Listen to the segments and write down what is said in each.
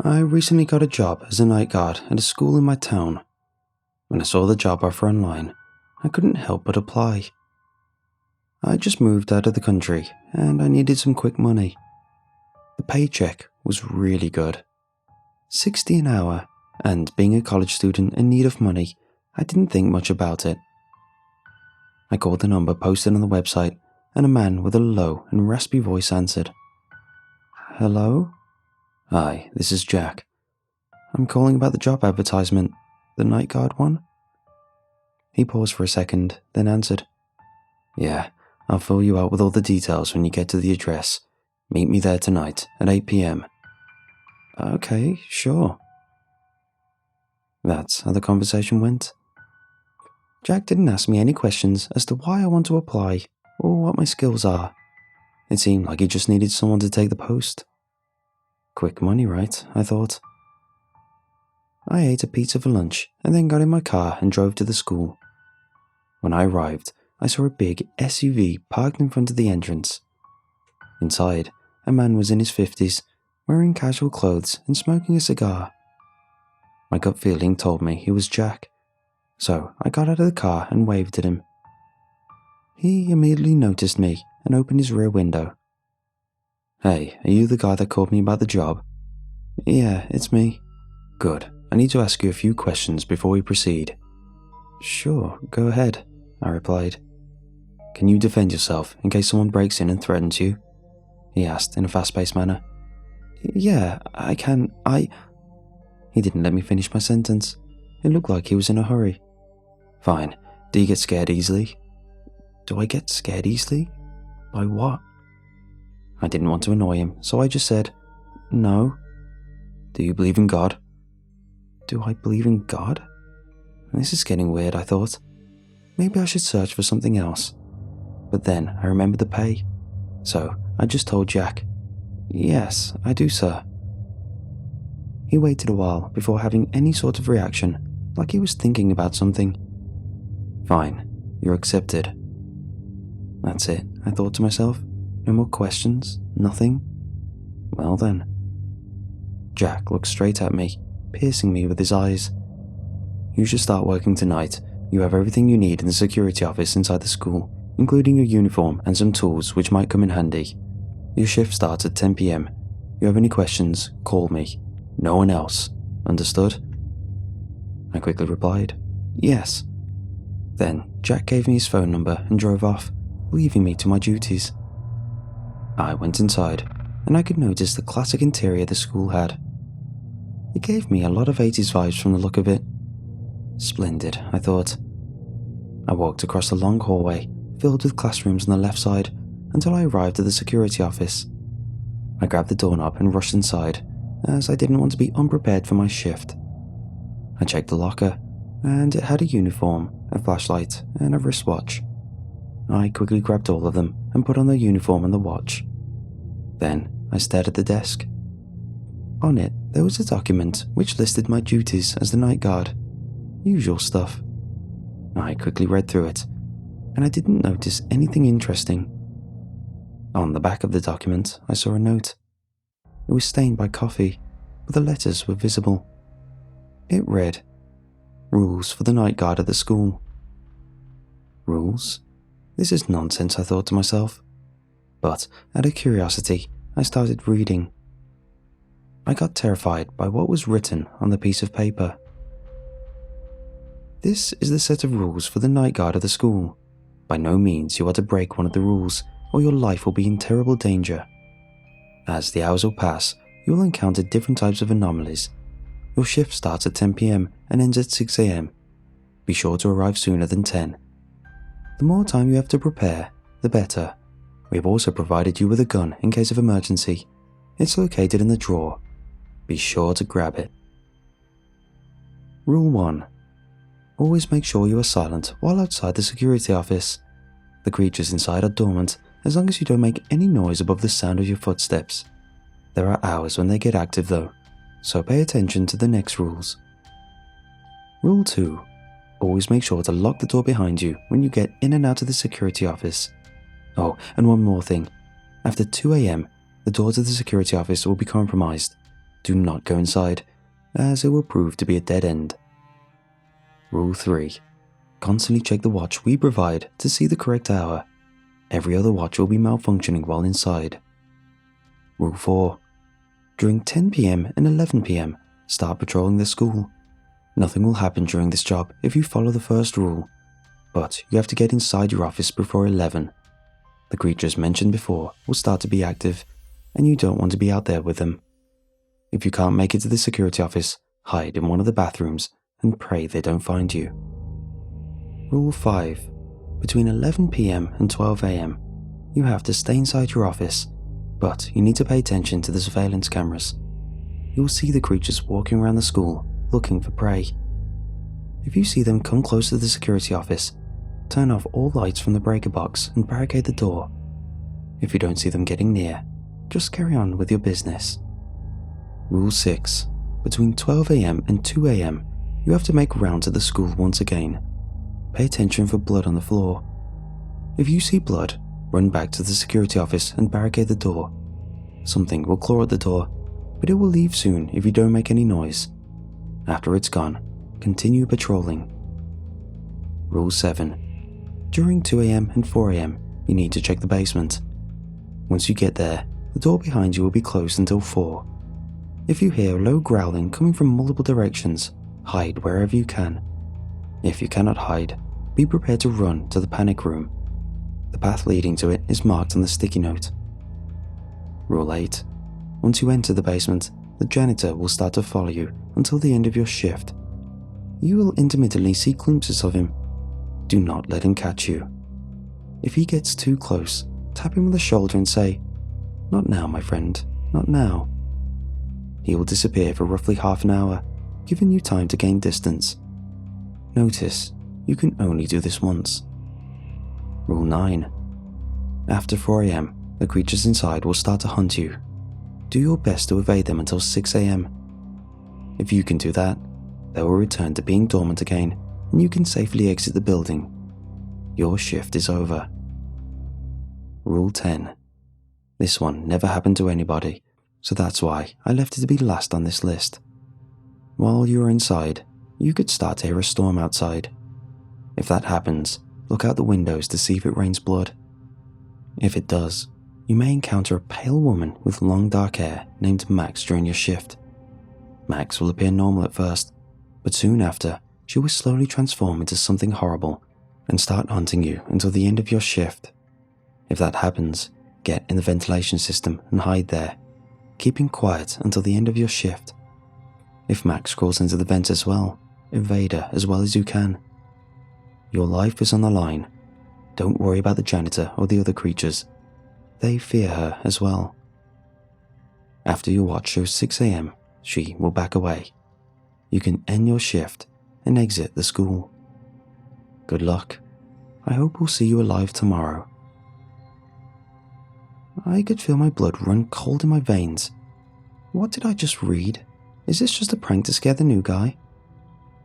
I recently got a job as a night guard at a school in my town. When I saw the job offer online, I couldn't help but apply. I just moved out of the country and I needed some quick money. The paycheck was really good. $60 an hour, and being a college student in need of money, I didn't think much about it. I called the number posted on the website and a man with a low and raspy voice answered. Hello? Hi, this is Jack. I'm calling about the job advertisement, the night guard one. He paused for a second, then answered. Yeah, I'll fill you out with all the details when you get to the address. Meet me there tonight at 8 p.m. Okay, sure. That's how the conversation went. Jack didn't ask me any questions as to why I want to apply or what my skills are. It seemed like he just needed someone to take the post. Quick money, right? I thought. I ate a pizza for lunch and then got in my car and drove to the school. When I arrived, I saw a big SUV parked in front of the entrance. Inside, a man was in his 50s, wearing casual clothes and smoking a cigar. My gut feeling told me he was Jack, so I got out of the car and waved at him. He immediately noticed me and opened his rear window. Hey, are you the guy that called me about the job? Yeah, it's me. Good. I need to ask you a few questions before we proceed. Sure, go ahead, I replied. Can you defend yourself in case someone breaks in and threatens you? He asked in a fast-paced manner. Yeah, I can. He didn't let me finish my sentence. It looked like he was in a hurry. Fine. Do you get scared easily? Do I get scared easily? By what? I didn't want to annoy him, so I just said, no. Do you believe in God? Do I believe in God? This is getting weird, I thought. Maybe I should search for something else. But then I remembered the pay. So I just told Jack, yes, I do, sir. He waited a while before having any sort of reaction, like he was thinking about something. Fine, you're accepted. That's it, I thought to myself. No more questions, nothing. Well then. Jack looked straight at me, piercing me with his eyes. You should start working tonight. You have everything you need in the security office inside the school, including your uniform and some tools which might come in handy. Your shift starts at 10 p.m. You have any questions, call me. No one else. Understood? I quickly replied, yes. Then Jack gave me his phone number and drove off, leaving me to my duties. I went inside, and I could notice the classic interior the school had. It gave me a lot of 80s vibes from the look of it. Splendid, I thought. I walked across the long hallway, filled with classrooms on the left side, until I arrived at the security office. I grabbed the doorknob and rushed inside, as I didn't want to be unprepared for my shift. I checked the locker, and it had a uniform, a flashlight, and a wristwatch. I quickly grabbed all of them and put on the uniform and the watch. Then I stared at the desk. On it, there was a document which listed my duties as the night guard. Usual stuff. I quickly read through it, and I didn't notice anything interesting. On the back of the document, I saw a note. It was stained by coffee, but the letters were visible. It read, Rules for the night guard at the school. Rules? This is nonsense, I thought to myself. But, out of curiosity, I started reading. I got terrified by what was written on the piece of paper. This is the set of rules for the night guard of the school. By no means you are to break one of the rules, or your life will be in terrible danger. As the hours will pass, you will encounter different types of anomalies. Your shift starts at 10 p.m. and ends at 6 a.m. Be sure to arrive sooner than 10. The more time you have to prepare, the better. We have also provided you with a gun in case of emergency. It's located in the drawer. Be sure to grab it. Rule 1. Always make sure you are silent while outside the security office. The creatures inside are dormant as long as you don't make any noise above the sound of your footsteps. There are hours when they get active though, so pay attention to the next rules. Rule 2. Always make sure to lock the door behind you when you get in and out of the security office. Oh, and one more thing. After 2 a.m., the door to the security office will be compromised. Do not go inside, as it will prove to be a dead end. Rule 3. Constantly check the watch we provide to see the correct hour. Every other watch will be malfunctioning while inside. Rule 4. During 10 PM and 11 PM, start patrolling the school. Nothing will happen during this job if you follow the first rule, but you have to get inside your office before 11. The creatures mentioned before will start to be active, and you don't want to be out there with them. If you can't make it to the security office, hide in one of the bathrooms and pray they don't find you. Rule 5. Between 11 PM and 12 AM, you have to stay inside your office, but you need to pay attention to the surveillance cameras. You'll see the creatures walking around the school looking for prey. If you see them come close to the security office, turn off all lights from the breaker box and barricade the door. If you don't see them getting near, just carry on with your business. Rule 6. Between 12 AM and 2 AM, you have to make rounds at the school once again. Pay attention for blood on the floor. If you see blood, run back to the security office and barricade the door. Something will claw at the door, but it will leave soon if you don't make any noise. After it's gone, continue patrolling. Rule 7. During 2 AM and 4 AM, you need to check the basement. Once you get there, the door behind you will be closed until 4. If you hear low growling coming from multiple directions, hide wherever you can. If you cannot hide, be prepared to run to the panic room. The path leading to it is marked on the sticky note. Rule 8. Once you enter the basement, the janitor will start to follow you until the end of your shift. You will intermittently see glimpses of him. Do not let him catch you. If he gets too close, tap him on the shoulder and say, "Not now, my friend, not now." He will disappear for roughly half an hour, giving you time to gain distance. Notice, you can only do this once. Rule 9. After 4 AM, the creatures inside will start to hunt you. Do your best to evade them until 6 AM. If you can do that, they will return to being dormant again, and you can safely exit the building. Your shift is over. Rule 10. This one never happened to anybody, so that's why I left it to be last on this list. While you are inside, you could start to hear a storm outside. If that happens, look out the windows to see if it rains blood. If it does, you may encounter a pale woman with long dark hair named Max during your shift. Max will appear normal at first, but soon after, she will slowly transform into something horrible and start hunting you until the end of your shift. If that happens, get in the ventilation system and hide there, keeping quiet until the end of your shift. If Max crawls into the vent as well, evade her as well as you can. Your life is on the line. Don't worry about the janitor or the other creatures. They fear her as well. After your watch shows 6 AM, she will back away. You can end your shift and exit the school. Good luck. I hope we'll see you alive tomorrow. I could feel my blood run cold in my veins. What did I just read? Is this just a prank to scare the new guy?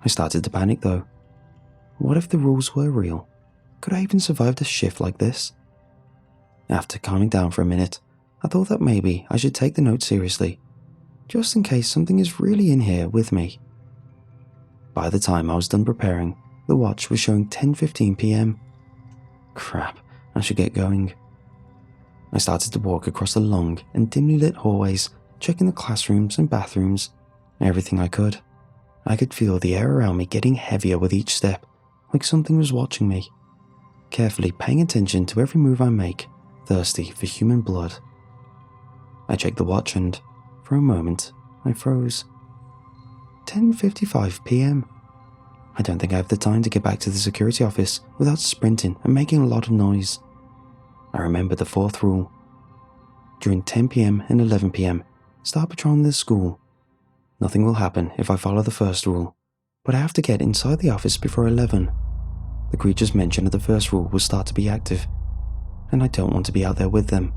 I started to panic though. What if the rules were real? Could I even survive this shift like this? After calming down for a minute, I thought that maybe I should take the note seriously, just in case something is really in here with me. By the time I was done preparing, the watch was showing 10:15 PM. Crap, I should get going. I started to walk across the long and dimly lit hallways, checking the classrooms and bathrooms, everything I could. I could feel the air around me getting heavier with each step, like something was watching me, carefully paying attention to every move I make, thirsty for human blood. I checked the watch and, for a moment, I froze. 10:55 PM. I don't think I have the time to get back to the security office without sprinting and making a lot of noise. I remembered the 4th rule. During 10 PM and 11 PM, start patrolling the school. Nothing will happen if I follow the 1st rule, but I have to get inside the office before 11. The creatures mentioned at the 1st rule will start to be active, and I don't want to be out there with them.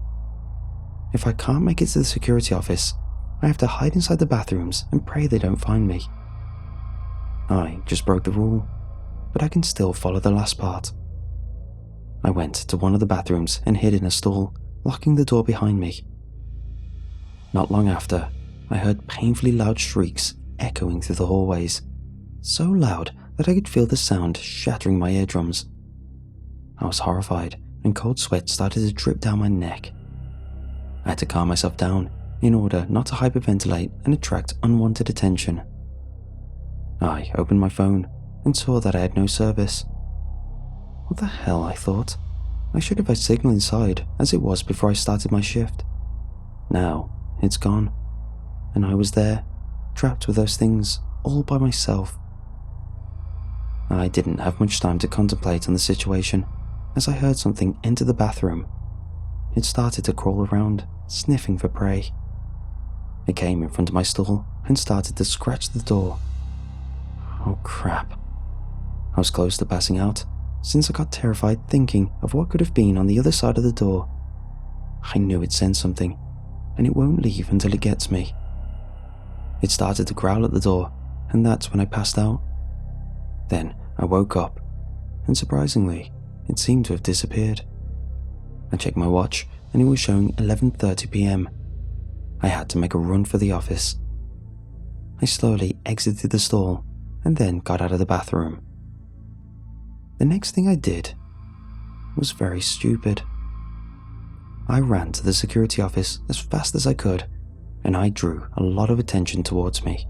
If I can't make it to the security office, I have to hide inside the bathrooms and pray they don't find me. I just broke the rule, but I can still follow the last part. I went to one of the bathrooms and hid in a stall, locking the door behind me. Not long after, I heard painfully loud shrieks echoing through the hallways, so loud that I could feel the sound shattering my eardrums. I was horrified, and cold sweat started to drip down my neck. I had to calm myself down in order not to hyperventilate and attract unwanted attention. I opened my phone and saw that I had no service. What the hell, I thought. I should have had signal inside, as it was before I started my shift. Now, it's gone, and I was there, trapped with those things, all by myself. I didn't have much time to contemplate on the situation, as I heard something enter the bathroom. It started to crawl around, sniffing for prey. It came in front of my stall and started to scratch the door. Oh crap. I was close to passing out, since I got terrified thinking of what could have been on the other side of the door. I knew it sensed something, and it won't leave until it gets me. It started to growl at the door, and that's when I passed out. Then I woke up, and surprisingly, it seemed to have disappeared. I checked my watch, and it was showing 11:30 p.m. I had to make a run for the office. I slowly exited the stall, and then got out of the bathroom. The next thing I did was very stupid. I ran to the security office as fast as I could, and I drew a lot of attention towards me.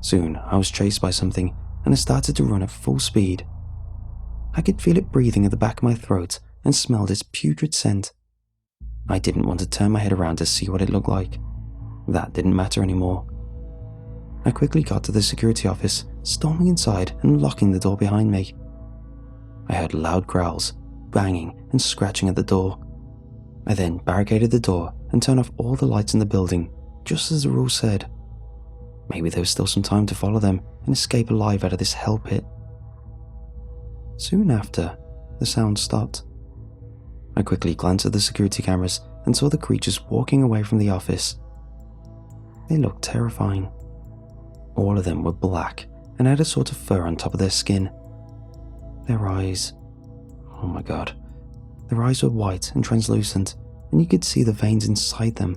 Soon I was chased by something, and I started to run at full speed. I could feel it breathing at the back of my throat and smelled its putrid scent. I didn't want to turn my head around to see what it looked like. That didn't matter anymore. I quickly got to the security office, storming inside and locking the door behind me. I heard loud growls, banging and scratching at the door. I then barricaded the door and turned off all the lights in the building, just as the rule said. Maybe there was still some time to follow them and escape alive out of this hell pit. Soon after, the sound stopped. I quickly glanced at the security cameras and saw the creatures walking away from the office. They looked terrifying. All of them were black and had a sort of fur on top of their skin. Their eyes, oh my god, their eyes were white and translucent, and you could see the veins inside them.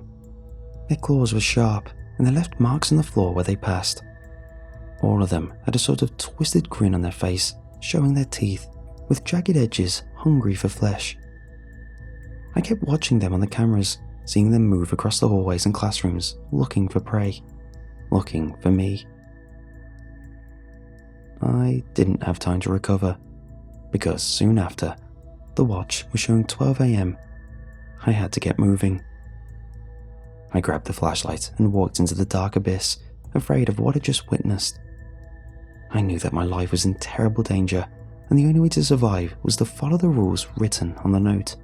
Their claws were sharp, and they left marks on the floor where they passed. All of them had a sort of twisted grin on their face, showing their teeth, with jagged edges hungry for flesh. I kept watching them on the cameras, seeing them move across the hallways and classrooms, looking for prey, looking for me. I didn't have time to recover, because soon after, the watch was showing 12 a.m. I had to get moving. I grabbed the flashlight and walked into the dark abyss, afraid of what I'd just witnessed. I knew that my life was in terrible danger, and the only way to survive was to follow the rules written on the note.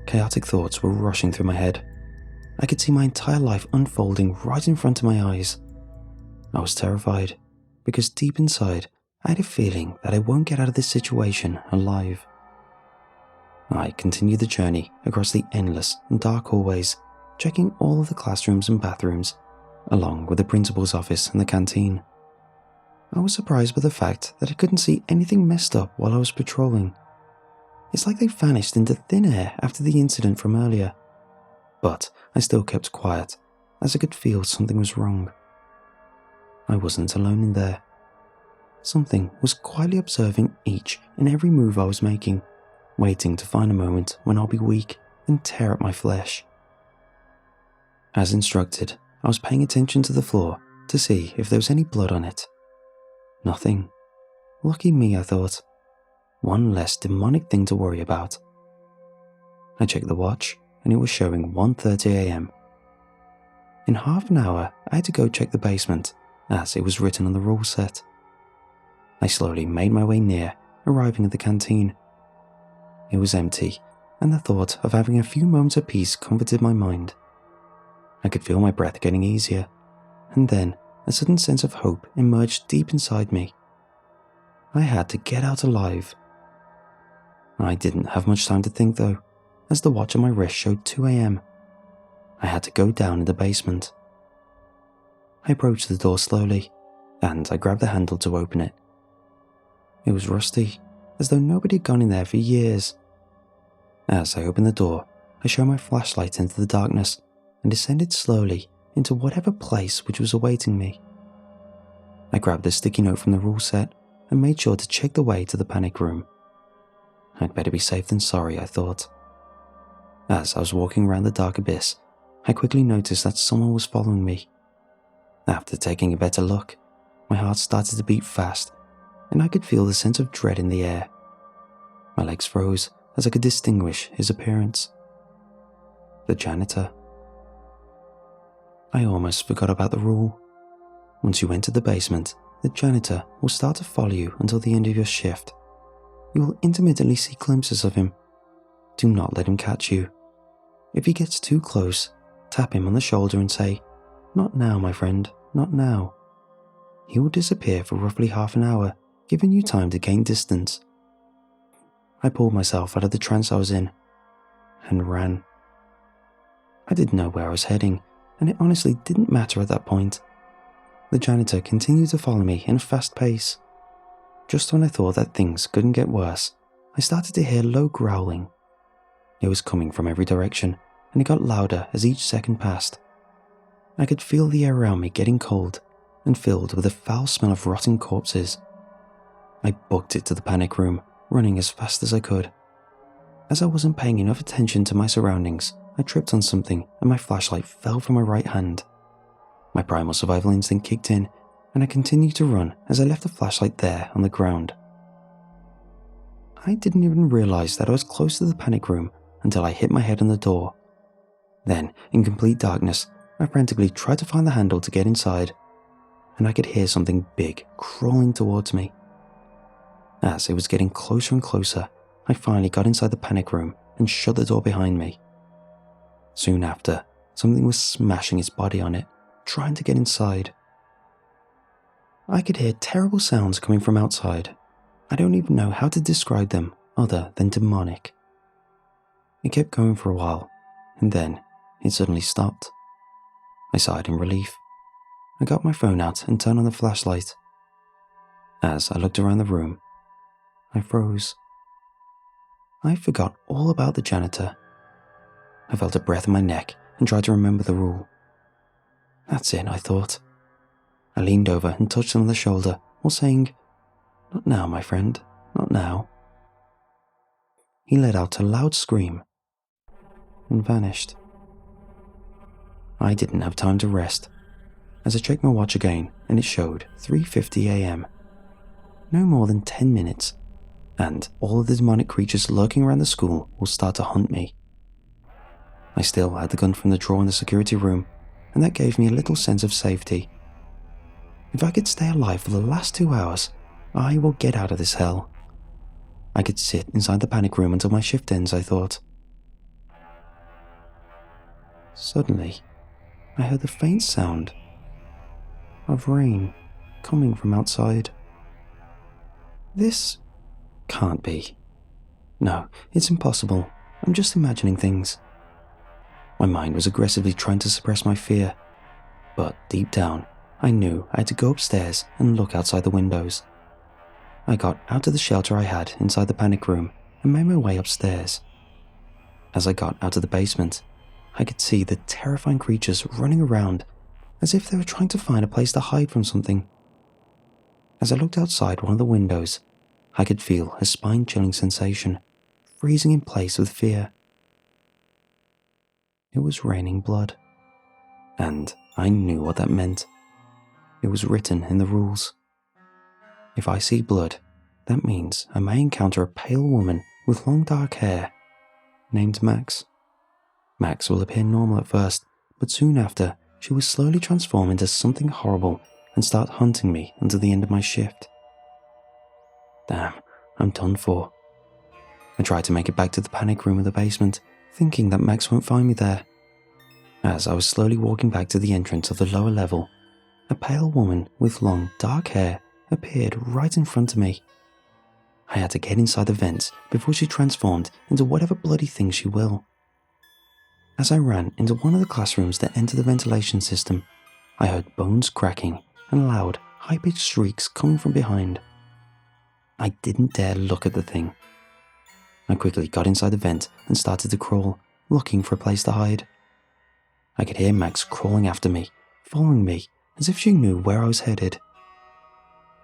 Chaotic thoughts were rushing through my head. I could see my entire life unfolding right in front of my eyes. I was terrified, because deep inside, I had a feeling that I won't get out of this situation alive. I continued the journey across the endless and dark hallways, checking all of the classrooms and bathrooms, along with the principal's office and the canteen. I was surprised by the fact that I couldn't see anything messed up while I was patrolling. It's like they vanished into thin air after the incident from earlier. But I still kept quiet, as I could feel something was wrong. I wasn't alone in there. Something was quietly observing each and every move I was making, waiting to find a moment when I'll be weak and tear at my flesh. As instructed, I was paying attention to the floor to see if there was any blood on it. Nothing. Lucky me, I thought. One less demonic thing to worry about. I checked the watch, and it was showing 1:30 a.m. In half an hour, I had to go check the basement, as it was written on the rule set. I slowly made my way near, arriving at the canteen. It was empty, and the thought of having a few moments of peace comforted my mind. I could feel my breath getting easier, and then a sudden sense of hope emerged deep inside me. I had to get out alive. I didn't have much time to think though, as the watch on my wrist showed 2 a.m. I had to go down in the basement. I approached the door slowly, and I grabbed the handle to open it. It was rusty, as though nobody had gone in there for years. As I opened the door, I shone my flashlight into the darkness and descended slowly into whatever place which was awaiting me. I grabbed the sticky note from the rule set and made sure to check the way to the panic room. I'd better be safe than sorry, I thought. As I was walking around the dark abyss, I quickly noticed that someone was following me. After taking a better look, my heart started to beat fast, and I could feel the sense of dread in the air. My legs froze as I could distinguish his appearance. The janitor. I almost forgot about the rule. Once you enter the basement, the janitor will start to follow you until the end of your shift. You will intermittently see glimpses of him. Do not let him catch you. If he gets too close, tap him on the shoulder and say, "Not now, my friend, not now." He will disappear for roughly half an hour, giving you time to gain distance. I pulled myself out of the trance I was in and ran. I didn't know where I was heading, and it honestly didn't matter at that point. The janitor continued to follow me in a fast pace. Just when I thought that things couldn't get worse, I started to hear low growling. It was coming from every direction, and it got louder as each second passed. I could feel the air around me getting cold and filled with a foul smell of rotting corpses. I booked it to the panic room, running as fast as I could. As I wasn't paying enough attention to my surroundings, I tripped on something and my flashlight fell from my right hand. My primal survival instinct kicked in, and I continued to run as I left the flashlight there on the ground. I didn't even realize that I was close to the panic room until I hit my head on the door. Then, in complete darkness, I frantically tried to find the handle to get inside, and I could hear something big crawling towards me. As it was getting closer and closer, I finally got inside the panic room and shut the door behind me. Soon after, something was smashing its body on it, trying to get inside. I could hear terrible sounds coming from outside. I don't even know how to describe them other than demonic. It kept going for a while, and then it suddenly stopped. I sighed in relief. I got my phone out and turned on the flashlight. As I looked around the room, I froze. I forgot all about the janitor. I felt a breath in my neck and tried to remember the rule. That's it, I thought. I leaned over and touched him on the shoulder while saying, "Not now, my friend, not now." He let out a loud scream and vanished. I didn't have time to rest, as I checked my watch again and it showed 3:50 a.m. No more than 10 minutes, and all of the demonic creatures lurking around the school will start to hunt me. I still had the gun from the drawer in the security room, and that gave me a little sense of safety. If I could stay alive for the last 2 hours, I will get out of this hell. I could sit inside the panic room until my shift ends, I thought. Suddenly, I heard the faint sound of rain coming from outside. This can't be. No, it's impossible. I'm just imagining things. My mind was aggressively trying to suppress my fear, but deep down, I knew I had to go upstairs and look outside the windows. I got out of the shelter I had inside the panic room and made my way upstairs. As I got out of the basement, I could see the terrifying creatures running around as if they were trying to find a place to hide from something. As I looked outside one of the windows, I could feel a spine-chilling sensation, freezing in place with fear. It was raining blood, and I knew what that meant. It was written in the rules. If I see blood, that means I may encounter a pale woman with long dark hair, named Max. Max will appear normal at first, but soon after, she will slowly transform into something horrible and start hunting me until the end of my shift. Damn, I'm done for. I tried to make it back to the panic room of the basement, thinking that Max won't find me there. As I was slowly walking back to the entrance of the lower level, a pale woman with long, dark hair appeared right in front of me. I had to get inside the vents before she transformed into whatever bloody thing she will. As I ran into one of the classrooms that enter the ventilation system, I heard bones cracking and loud, high-pitched shrieks coming from behind. I didn't dare look at the thing. I quickly got inside the vent and started to crawl, looking for a place to hide. I could hear Max crawling after me, following me, as if she knew where I was headed.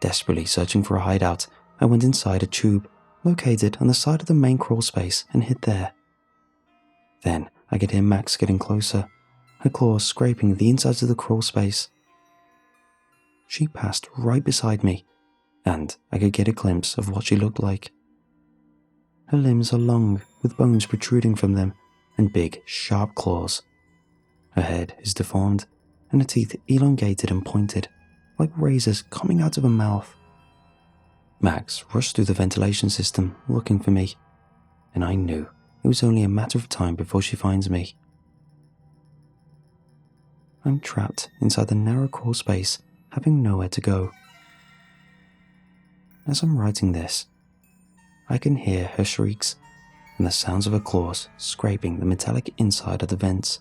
Desperately searching for a hideout, I went inside a tube located on the side of the main crawl space and hid there. Then I could hear Max getting closer, her claws scraping the insides of the crawl space. She passed right beside me, and I could get a glimpse of what she looked like. Her limbs are long, with bones protruding from them, and big, sharp claws. Her head is deformed, and her teeth elongated and pointed, like razors coming out of her mouth. Max rushed through the ventilation system, looking for me, and I knew it was only a matter of time before she finds me. I'm trapped inside the narrow crawl space, having nowhere to go. As I'm writing this, I can hear her shrieks and the sounds of her claws scraping the metallic inside of the vents.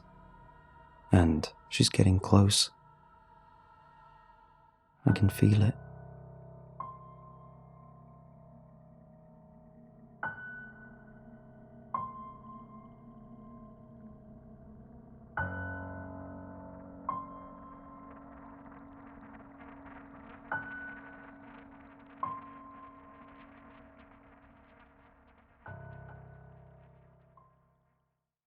And she's getting close. I can feel it.